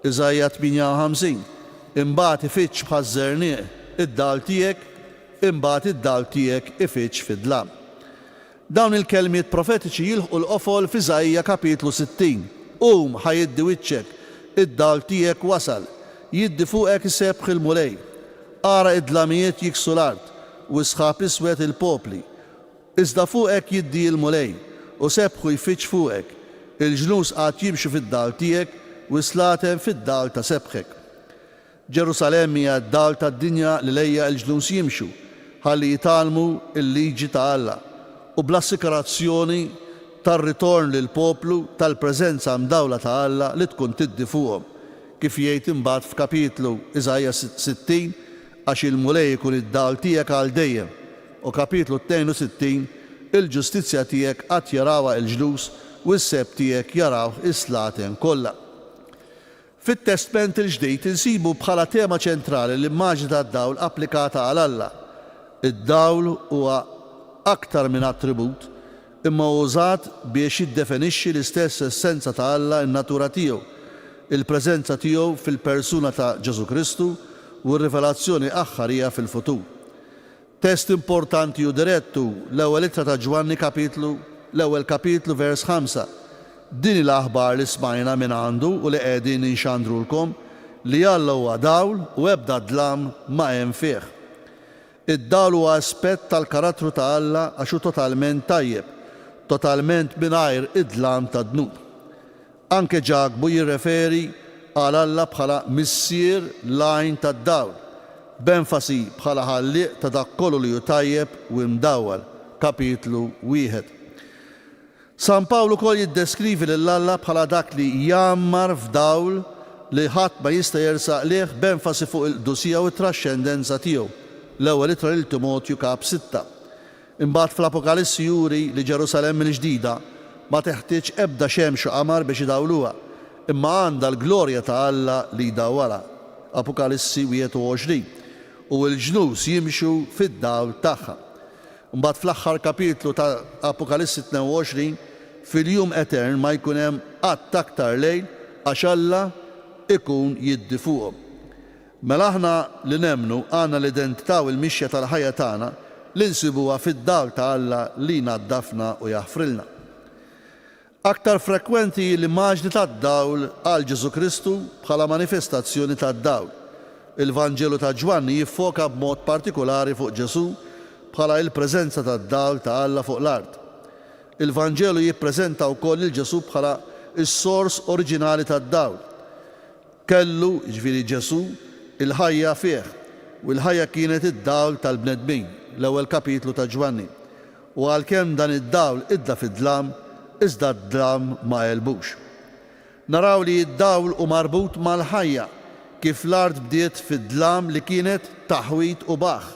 Iżajja 58. Imbagħad ifittx bħaż-żernieq id-dawl tiegħek, imbagħad id-dawl tiegħek ifittx fid-dlam. Dawn il-kelmiet profetiċi jilħqu l-qofol f'Iżajja kapitlu 60. Ħajiddi wiċċek, id-dawl tiegħek wasal, jiddi fuqek isebħ il-mulej. Ara id-dlamijiet jiksu l-art u sħab iswed il-popli. Iżda fuqek jiddi il-mulej u sebħu jfittx fuqek. Il-ġnus għad jimxu fid-dawl tiegħek u slatem fid-dawl ta' sebħek. Ġerusalem hija d-dawl tad-dinja li lejja l-ġnus jimxu ħalli jitalmu il-liġi ta' Alla u bl-assikarazzjoni tar-ritorn lil poplu tal-preżenza mdawla ta' Alla li tkun tiddi fuqhom, kif jgħid imbagħad f'kapitlu Iżajja 60 għax il-mulej ikun id-dawl tiegħek għal dejjem, u kapitlu 62 il-ġustizzja tiegħek qatt jarawha l-ġlus u s-seb tiegħek jarawh is-slaten kollha. Fit-Testament il-ġdid insibu bħala tema ċentrali l-immaġni tad-dawl applikata għal Alla. Id-dawl huwa aktar minn attribut imma użat biex jiddefinixxi l-istess essenza ta' Alla, in-natura tiegħu, il-preżenza tiegħu fil-persuna ta' Ġesu Kristu u r-rivelazzjoni aħħarija fil-futur. Test importanti u direttu l-ewwel ittra ta' Ġwanni l-ewwel kapitlu vers 5. Din l-aħbar li smajna minn għandu u li qegħdin inxandrulkom li Alla huwa dawl u ebda dlam ma hemm fih. Id-dawl huwa aspett tal-karattru ta' Alla għax hu totalment tajjeb, totalment mingħajr id-dlam ta' dnub. Anke ġagbu jirreferi għal Alla bħala missier lajn tad-dawl, b'enfasi bħala ħalliq ta' dak kollu li hu tajjeb u mdawwal, kapitlu 1. San Pawlu ukoll jiddeskrivi lil Alla bħala dak li jammar f'dawl li ħadd ma jista' jersaq lih, b'enfasi fuq il-qdusija u t-traxxendenza tiegħu. L-ewwel ittra lil Timotju kap 6. Imbagħad fl-Apokalissi juri li Ġerusalem il-ġdida ma teħtieġ ebda xemx u qamar biex idawluha, imma għandha l-glorja ta' Alla li jdawwalha. Apokalissi 21. U l-ġnus jimxu fid-dawl tagħha. Mbagħad fl-aħħar kapitlu ta' Apokalissi 22 fil-jum etern ma jkun hemm qatt aktar lejl għax Alla ikun jiddi fuqhom. Mela aħna li nemnu għandna l-identità u l-mixja tal-ħajja tagħna li nsibuha fid-dawl ta' Alla li naddafna u jaħfrilna. Aktar frekwenti l-immaġni tad-dawl għal Ġesu Kristu bħala manifestazzjoni tad-dawl. Il-Vanġelu ta' Ġwanni jiffoka b'mod partikolari fuq Ġesu bħala il-preżenza tad-dawl ta' Alla fuq l-ard. Il-Vanġelu jippreżenta wkoll il-Ġesu bħala is-sors oriġinali tad-dawl. Kellu, ġifieri Ġesu, il-ħajja fih, u l-ħajja kienet id-dawl tal-bnedmin, l-ewwel kapitlu ta' Ġwanni. U għalkemm dan id-dawl idda fid-dlam, iżda d-dlam ma jelbux. Naraw li id-dawl u marbut mal-ħajja, kif l-ard bdiet fid-dlam li kienet taħwit u baħ,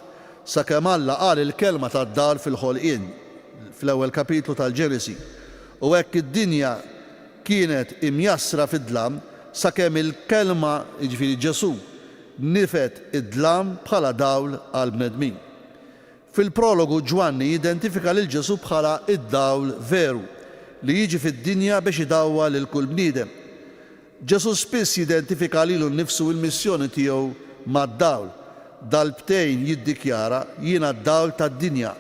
sakemm Alla qal il-kelma tad-dawl fil-ħolqien, fl-ewwel kapitlu tal-Ġenesi. U hekk id-dinja kienet imjassra fid-dlam sakemm il-kelma, jiġifieri Ġesu, nifet id-dlam bħala dawl għal bnedmin. Fil-prologu Ġwanni jidentifika lil Ġesu bħala id-dawl veru li jiġi fid-dinja biex idawwa lil kull bniedem. Ġesu spiss jidentifika lilu nnifsu l-missjoni tiegħu mad-dawl. Darbtejn jiddikjara jiena d-dawl tad-dinja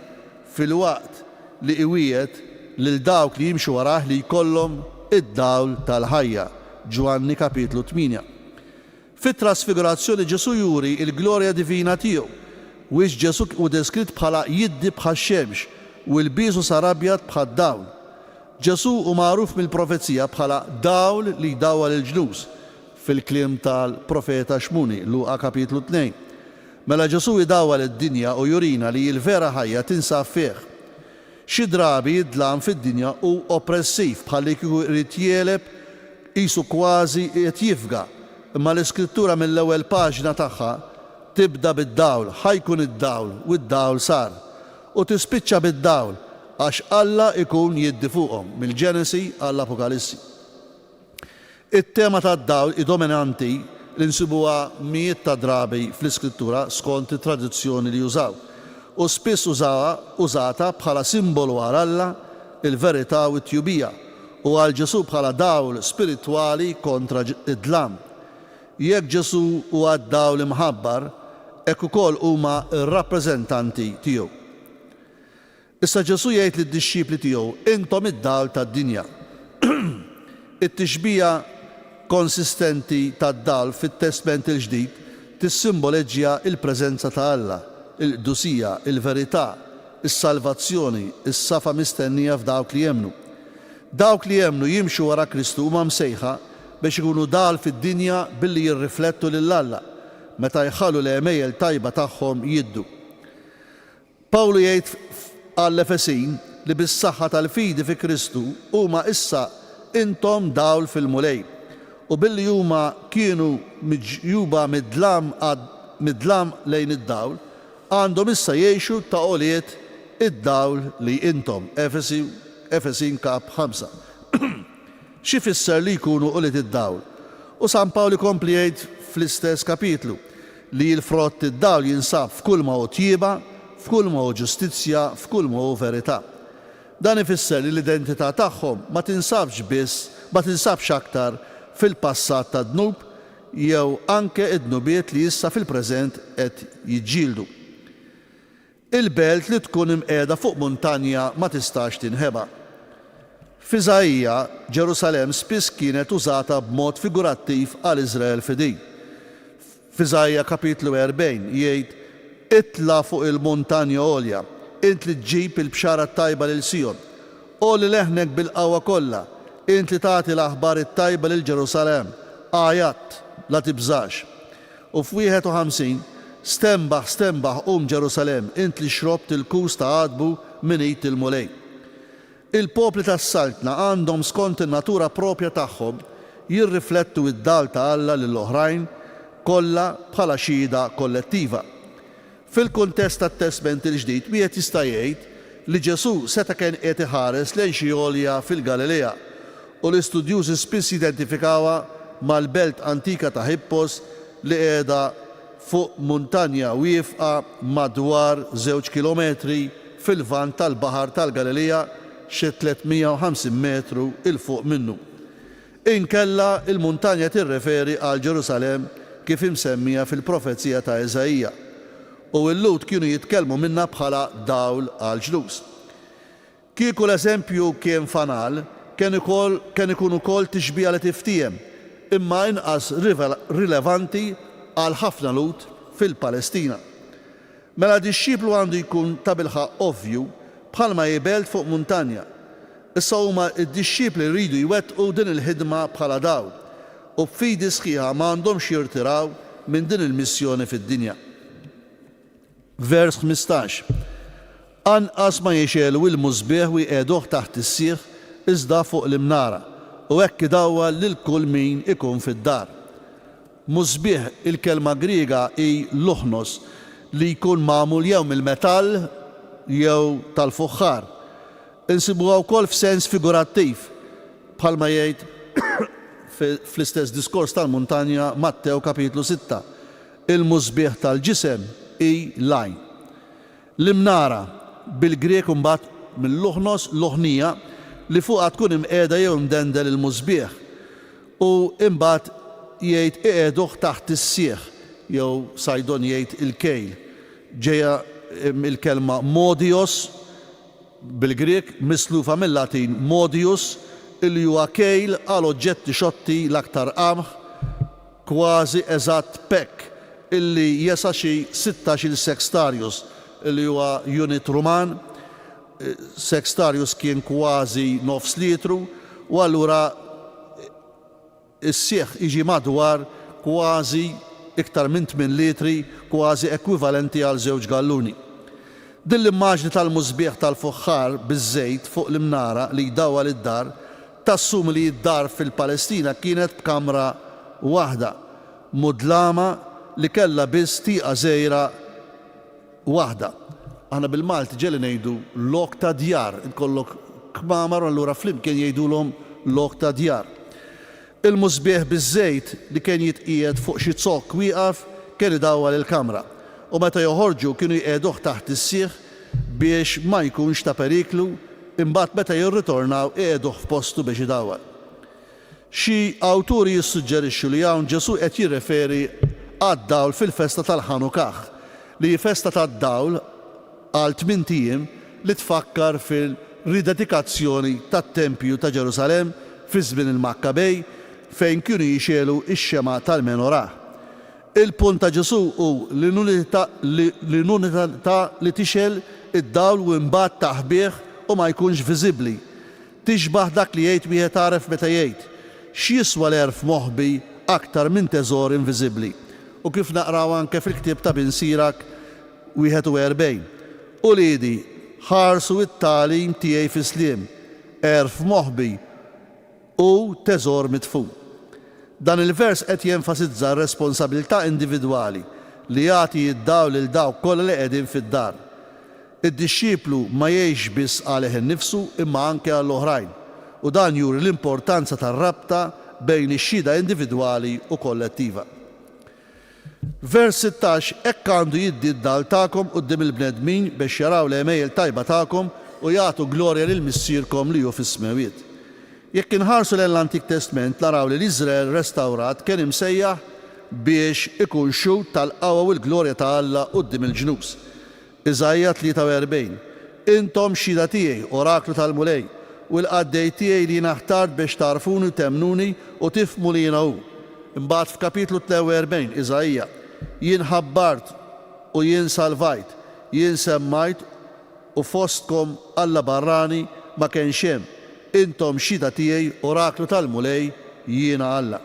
fil-waqt li iwiet lil dawk li jimxu warah li jkollhom id-dawl tal-ħajja. Ġwanni kapitlu 8. Fit-trasfigurazzjoni Ġesu juri il-glorja divina tiegħu, wiex Ġesu u deskritt bħala jiddi bħax-xemx u l-biżu sar abjad bħad-dawl. Ġesu u magħruf mill-profezija bħala dawl li jdawwa l-ġnus fil-kliem tal-profeta Xmuni, Luqa kapitlu 2. Mela Ġesu jdawwa lid-dinja u jurina li l-vera ħajja tinsab fih. Xi drabi id-dlam fid-dinja u oppressiv bħalli kieku jrid jieleb qisu kważi qed jifga, imma l-Iskrittura mill-ewwel paġna tagħha tibda bid-dawl, ħajkun id-dawl u d-dawl sar, u tispiċċa bid-dawl għax Alla ikun jiddi fuqhom mill-Ġenesi għall-Apokalissi. It-tema tad-dawl dominanti li nsibuha mijiet ta' drabi fl-Iskrittura skont it-tradizzjoni li jużaw, u spiss użata bħala simbolu għal Alla, il-verità u t-tjubija, u għal Ġesu bħala dawl spiritwali kontra id-dlam. Jekk Ġesu huwa d-dawl imħabbar, hekk ukoll huma r-rappreżentanti tiegħu. Issa Ġesu jgħid lid-dixxipli tiegħu, intom id-dawl tad-dinja. It-tixbija konsistenti tad-dawl fit-Testament il-Ġdid tissimboleġġja il-preżenza ta' Alla, il-qdusija, il-verità, is-salvazzjoni, is-safa mistennija f'dawk li jemmnu. Dawk li jemmnu jimxu wara Kristu huma msejħa biex ikunu dawl fid-dinja billi jirriflettu lil Alla meta jħallu l-emejjel tajba tagħhom jiddu. Pawlu jgħid għall-Efesin li bis-saħħa tal-fidi fi Kristu huma issa intom dawl fil-mulej u billi huma kienu miġjuba mid-dlam lejn id-dawl għandhom issa jgħixu ta' għoliet id-dawl li intom. Efesin kap 5. Xi fisser li jkunu għoliet id-dawl? U San Pawlu kompli jgħid fl-istess kapitlu li l-frott id-dawl jinsab f'kull ma hu tjieba, f'kull ma hu ġustizzja, f'kull ma hu verità. Dan ifisser li l-identità tagħhom ma tinsabx aktar fil-passat ta' dnub jew anke id-dnubiet li issa fil-preżent qed jiġġieldu. Il-belt li tkun imqiegħda fuq muntanja ma tistax tinħeba. F'Iżajja, Ġerusalemm spiss kienet użata b'mod figurattiv għal Iżrael fidej. F'Iżajja kapitlu 40 jgħid, itla fuq il-muntanja għolja, int li ġġib il-bxara tajba lil Sion, u li leħnek bil-qawwa kollha, int li tagħti l-aħbar it-tajba lil Ġerusalemm, għajat la tibżax. U f'51, stembaħ Ġerusalemm, int li xrobt il-kus ta' għadbu minit il-mulej. Il-popli tas-Saltna għandhom skont in-natura propja tagħhom jirriflettu id-dal ta' Alla lill-oħrajn kollha bħala xhieda kollettiva. Fil-kuntest tat-Testament il-Ġdid wieħed jista' jgħid li Ġesu seta' kien qed iħares lejn xi għolja fil-Galilea u l-istudjużi spiss jidentifikawha mal-belt antika ta' Hippos li qiegħda fuq muntanja wieqfa madwar 2 kilometri fil-lvant tal-Baħar tal-Galilea xi 350 metru il fuq minnu. Inkella il-muntanja tirreferi għal Ġerusalemm kif imsemmija fil-profezija ta' Eżajija u l-Lut kienu jitkellmu minnha bħala dawl għal ġlus. Kieku l-eżempju kien fanal, kien ikun ukoll tixbija li tiftijem, imma inqas rilevanti għal ħafna lut fil-Palestina. Mela dixxiplu għandu jkun ta' bilħaq ovvju bħalma jibelt fuq muntanja. Issa huma d-dixxipli jridu jwettqu din il-ħidma bħala dawl u b'fidi sħiħa m'għandhomx jirtiraw minn din il-missjoni fid-dinja. Vers 15. Anqas ma jexelu il-mużbieħ u jqeduh taħt is-sieħ iżda fuq l-imnara u hekk idawwal lil kull min ikun fid-dar. Mużbieħ il-kelma Griega hi luħnos li jkun magħmul jew mill-metall jew tal-fuħħar. Insibuha wkoll f'sens figurattiv bħalma jgħid fl-istess diskors tal-muntanja Mattew kapitlu 6. Il-mużbieħ tal-ġisem hi lajn. L-imnara bil-Grek imbagħad mill-luħnos loħnija li fuqha tkun imqiegħda jew imdendel il-mużbieħ u imbagħad jgħid iqgħeduh taħt is-sieħ jew Sajdon jgħid il-kejl. Ġejja il-kelma modios bil-Grek mislufa mill-Latin modius illi huwa kejl għal oġġetti xotti l-aktar qamħ kważi eżatt pekk illi jesa xi 16 sextarius illi huwa unit Ruman. Sextarius kien kważi nofs litru u allura is-sieħ iġi madwar kważi iktar minn 8 litri, kważi ekwivalenti għal 2 galluni. Din l-immaġni tal-mużbieħ tal-fuħħar biż-żejt fuq l-imnara li jdawwal id-dar tassum li d-dar fil-Palestina kienet b'kamra waħda mudlama li kellha biss tieqa żgħira waħda. Aħna bil-Malti ġieli ngħidu lok ta' djar, ikollok kmamar u allura flimkien jgħidulhom lok ta' djar. Il-mużbieħ biż-żejt li kien jitqiegħed fuq xi zokk wieqaf kien idawwal il-kamra u meta joħorġu kienu jqegħduh taħt is-sieħ biex ma jkunx ta' periklu, imbagħad meta jirritornaw iqegħduh f'postu biex idawwal. Xi awturi jissuġġerixxu li hawn Ġesu qed jirreferi għad-dawl fil-festa tal-Ħanukah li hi festa tad-dawl għal 8 ijiem li tfakkar fil-ridedikazzjoni tat-Tempju ta' Ġerusalemm fi żmien il-Makkabej fejn kienu jixelu x-xema tal-menorah. Il-punt ta' Ġesu hu l-unità li tixel id-dawl u mbagħad taħbih u ma jkunx viżibbli. Tixbaħ dak li jgħid wieħed għaref meta jgħid x'jiswa l-erf moħħbi aktar minn teżor inviżibbli. U kif naqraw anke fil-ktieb ta' Bin Sirak 41. U liedi ħarsu it-tagħlim tiegħi fi-sliem, erf moħħbi u teżor mitfu. Dan il-vers qed jenfasizza r-responsabilità individwali li jagħti id-dawl lil dawk kollha li qegħdin fid-dar. Id-dixxiplu ma jgħix biss għalih innifsu imma anke għall-oħrajn u dan juri l-importanza tar-rabta bejn ix-xhieda individwali u kollettiva. Vers 16 hekk għandu jiddi d-dal tagħkom quddiem il-bnedmin biex jaraw l-għemejjel tajba tagħkom u jagħtu glorja lil missierkom li hu fis-smawiet. Jekk inħarsu l-Antik Testament naraw li l-Iżrael restawrat kien imsejjaħ biex ikun xut tal-qawwa u l-glorja ta' Alla quddiem il-ġnus. Iżajja 43. Intom xhieda tiegħi, oraklu tal-mulej, u l-qaddej tiegħi li naħtart biex tarfuni u temnuni u tifhmu li jiena hu. Imbagħad f'kapitlu 43 Iżajja, jien ħabbart u jien salvajt, jien semmajt u fostkom Alla barrani ma kienx hemm. Intom xhieda tiegħi, oraklu tal-mulej, jiena Alla.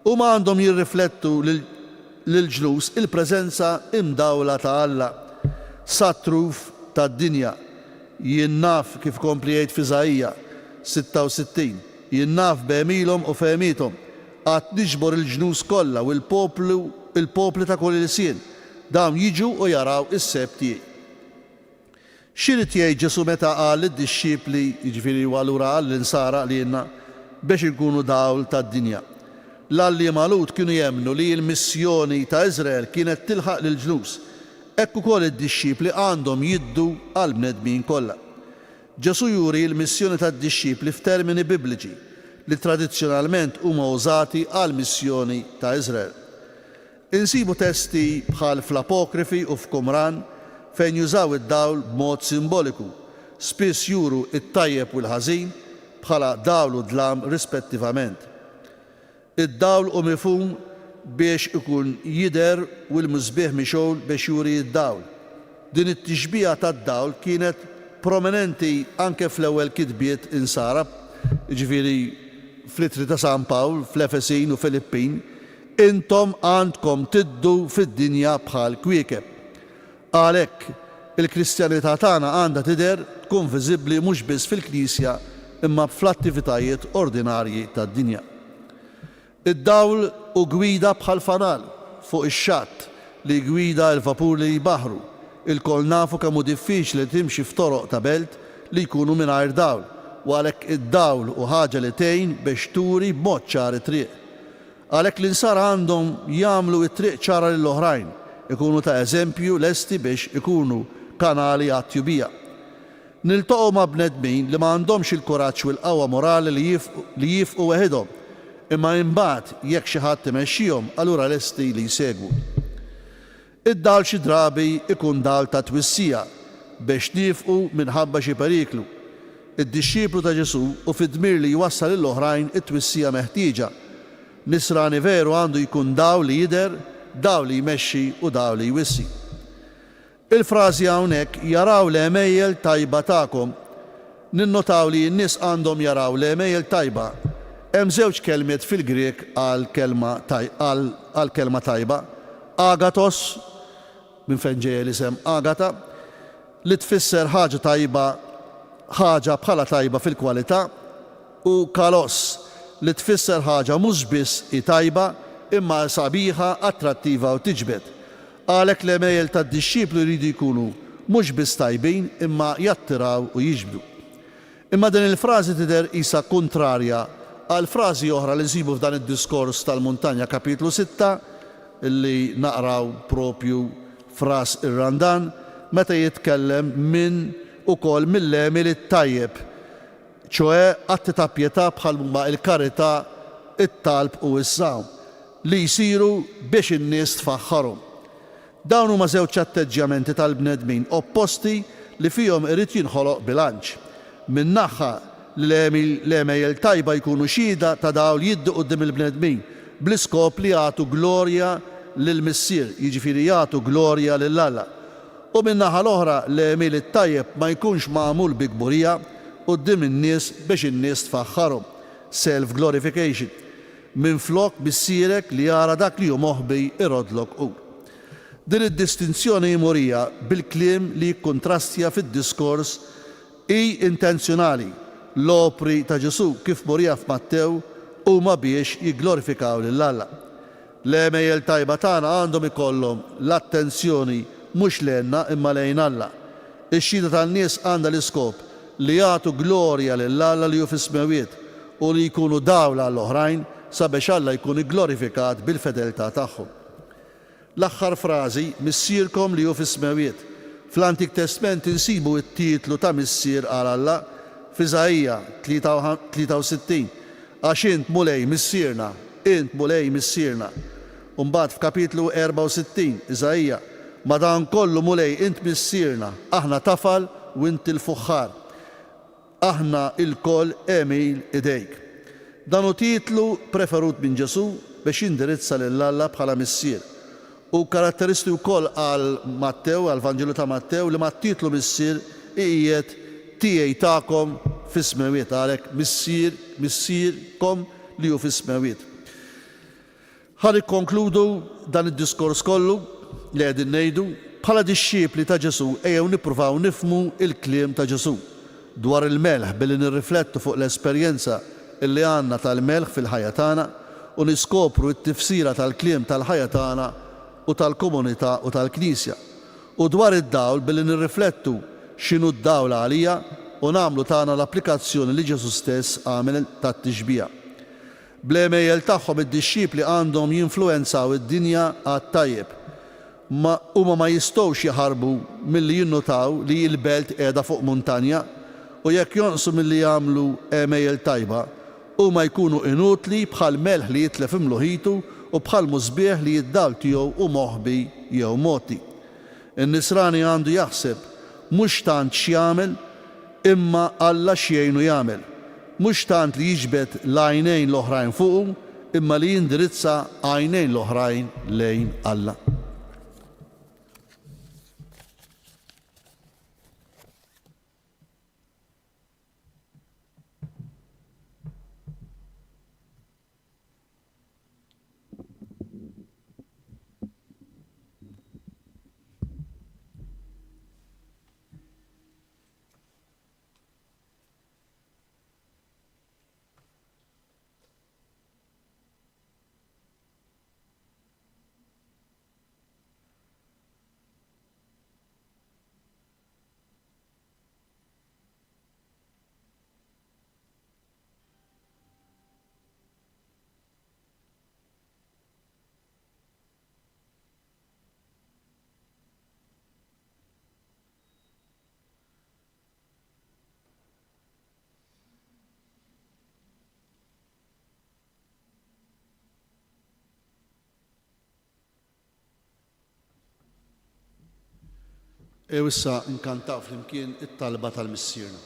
U ma għandhom jirriflettu lill-ġlus il-preżenza imdawla ta' Alla, satruf tad-dinja. Jien naf kif kompli jgħid f'Iżajja 66, jien naf b'għemilhom u fehmithom, qatt niġbor il-ġnus kollha u l-popli ta' kull il-sien, dawn jiġu u jaraw is-seb tiegħi. X'irid jgħid Ġesu meta qal lid-dixxipli, jiġifieri allura qal l-insara lielna biex inkunu dawl tad-dinja. L-alliem Lut kienu jemmnu li l-missjoni ta' Iżrael kienet tilħaq lill-ġnus. Hekk ukoll id-dixxipli għandhom jiddu għall bnedmin kollha. Ġesu juri l-missjoni tad-dixxipli f'termini bibliċi li tradizzjonalment huma użati għall missjoni ta' Iżrael. Insibu testi bħal fl-Apokrifi u f'Qumran fejn jużaw id-dawl b'mod simboliku, spiss juru it-tajjeb u l-ħażin, bħala dawl u dlam rispettivament. Id-dawl u mifhum biex ikun jidher u l-mużbieħ mixol biex juri id-dawl. Din it-tixbija tad-dawl kienet prominenti anke fl-ewwel kitbiet insara, ġifieri fl-Ittri ta' San Pawl, fl-Efesin u Filippin, intom għandkom tiddu fid-dinja bħal kwiekeb. Għalhekk il-Kristjanità tagħna għandha tidher tkun viżibbli mhux biss fil-Knisja imma fl-attivitajiet ordinarji tad-dinja. Id-dawl u gwida bħal fanal fuq ix-xatt li gwida l-vapur li jbaħru. Il-kol nafu kemm hu diffiċli timxi f'toroq ta' belt li jkunu mingħajr dawl, u għalhekk id-dawl u ħaġa li tgħin biex turi b'mod ċar it-triq. Għalhekk l-insara għandhom jagħmlu t-triq ċara lill-oħrajn, ikunu ta' eżempju lesti biex ikunu kanali għat-tjubija. Niltaqgħu ma' bnedmin li ma għandhomx il-kuraġġ u l-qawwa morali li jifqu weħidhom, imma imbagħad jekk xi ħadd imexxihom allura lesti li jsegwu. Id-dawl xi drabi ikun dawl ta' twissija biex nifqu minħabba xi periklu. Id-dixxiplu ta' Ġesu u fid-dmir li jwassal lill-oħrajn it-twissija meħtieġa. Nisrani veru għandu jkun dawl li jidher, dawl li jmexxi u dawl li jwissi. Il-frażi hawnhekk jaraw l-emejjel tajba tagħkom. Ninnotaw li n-nies għandhom jaraw l-emejjel tajba. Hemm żewġ kelmiet fil-Grek għall-kelma tajba. Agatos, minn fejn ġej l-isem Agata, li tfisser ħaġa tajba, ħaġa bħala tajba fil-kwalità, u kalos li tfisser ħaġa mhux biss tajba imma sabiħa, attrattiva u tiġbed. Għalhekk l-emejjel tad-dixxiplu jridu jkunu mhux biss tajbin imma jattiraw u jiġbdu. Imma din il-frażi tidher qisha kontrarja għal frażi oħra li nsibu f'dan id-diskors tal-Muntanja kapitlu 6 illi naqraw propju fras ir-Randan meta jitkellem minn ukoll mill-emil it-tajjeb, ċoe atti ta' pjetà bħal huma l-karità, it-talb u s-sawm li jsiru biex in-nies tfaħħarhom. Dawn huma żewġ atteġġjamenti tal-bnedmin opposti li fihom irid jinħoloq bilanċ. Min naħa l-emejjel tajba jkunu xhieda ta' dawl jiddu quddiem il-bnedmin bl-iskop li jagħtu glorja lill-Missier, jiġifieri jagħtu glorja lill-Alla. U min-naħa l-oħra l-emejl it-tajjeb ma jkunx magħmul bi kburija quddiem in-nies biex in-nies tfaħħarhom, self-glorification, minflok bissierek li jara dak li hu moħħbi irodlok hu. Din id-distinzjoni jmurija bil-kliem li jikkontrastja fid-diskors hi intenzjonali. L-opri ta' Ġesu kif morija f'Mattew huma biex jigglorifikaw lill-Alla. L-emejjel tajba tagħna għandhom ikollhom l-attenzjoni mhux lejna imma lejn Alla. Ix-xhieda tan-nies għandha l-iskop li jagħtu glorja lill-Alla li hu fis-smawiet u li jkunu dawla għall-oħrajn sabiex Alla jkun igglorifikat bil-fedeltà tagħhom. L-aħħar frażi missierkom li hu fis-smawiet. Fl-Antik Testament insibu t-titlu ta' missier għal Alla f'Iżajja 63. Għax int mulej missierna, int mulej missierna. Mbagħad f'kapitlu 64 Iżajja, madankollu mulej int missierna, aħna tafal u int il-fuħħar. Aħna il-koll emil idejk. Dan hu titlu preferut minn Ġesu biex jindirizza lill-Alla bħala missier. U karatteristiku wkoll għal Mattew, għal Vanġelu ta' Mattew li mat-titlu missier qiegħed tiegħi tagħkom fis-smawiet, għalhekk missierkom li hu fis-smawiet. Ħa nikkonkludu dan id-diskors kollu li qegħdin ngħidu bħala dixxiepli ta' Ġesu ejjew nippruvaw nifhmu il-kliem ta' Ġesu dwar il-melħ billi nirriflettu fuq l-esperjenza illi għandna tal-melħ fil-ħajja tagħna u niskopru t-tifsira tal-kliem tal-ħajja tagħna u tal-komunità u tal-Knisja. U dwar id-dawl billi nirriflettu x'inhu d-dawl għalija u nagħmlu tagħna l-applikazzjoni li Ġesu stess għamel tat-tixbija. Bl-emejjel tagħhom id-dixxiepli għandhom jinfluwenzaw id-dinja għat-tajjeb. Huma ma jistgħux jaħarbu milli jinnotaw li l-belt qiegħda fuq muntanja u jekk jonqsu milli jagħmlu emejjel tajba huma jkunu inutli bħal melħ li jitlef imluħitu u bħal mużbieħ li jid-dawl tiegħu u moħħbi jew moti. In-nisrani għandu jaħseb mhux tant x'jagħmel imma Alla x'jgħinu jagħmel. mhux tant li jiġbed l-għajnejn l-oħrajn fuqu, imma li jindirizza għajnejn l-oħrajn lejn Alla. Issa nkantaw flimkien it-talba tal-missierna.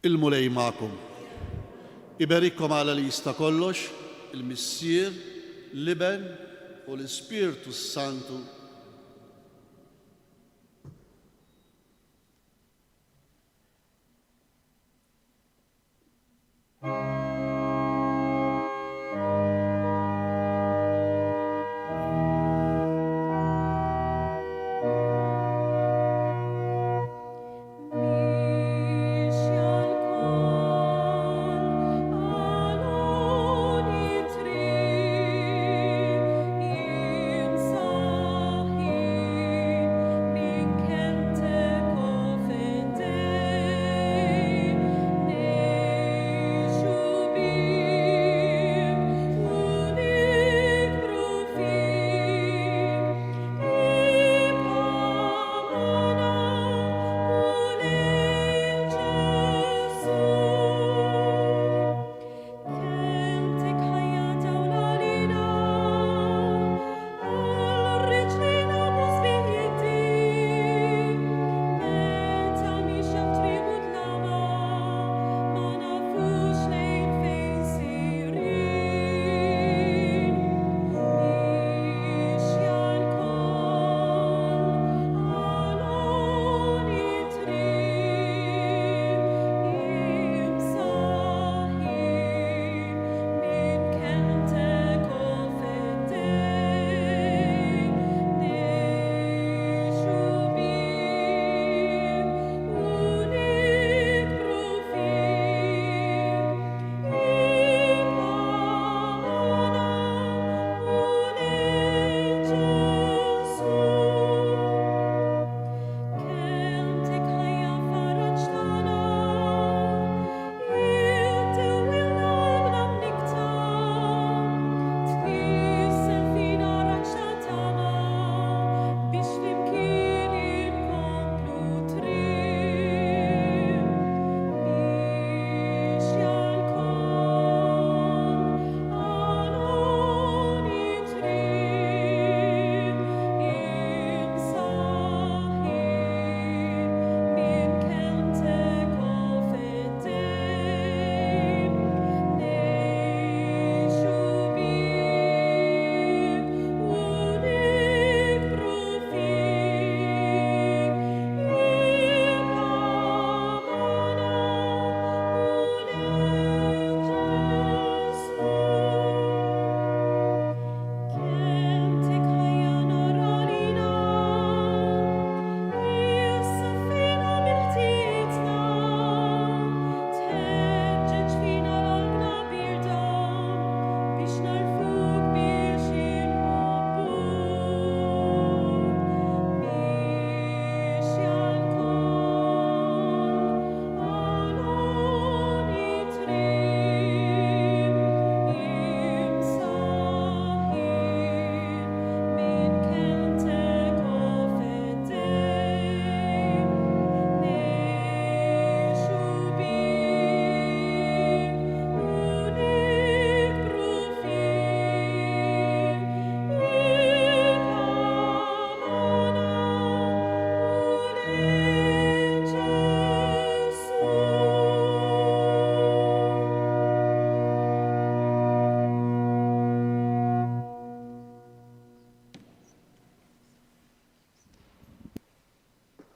Il-mulej ma'kom. Iberikkom għala li jista' kollox, il-Missier, l-Iben u l-Ispiritu Santu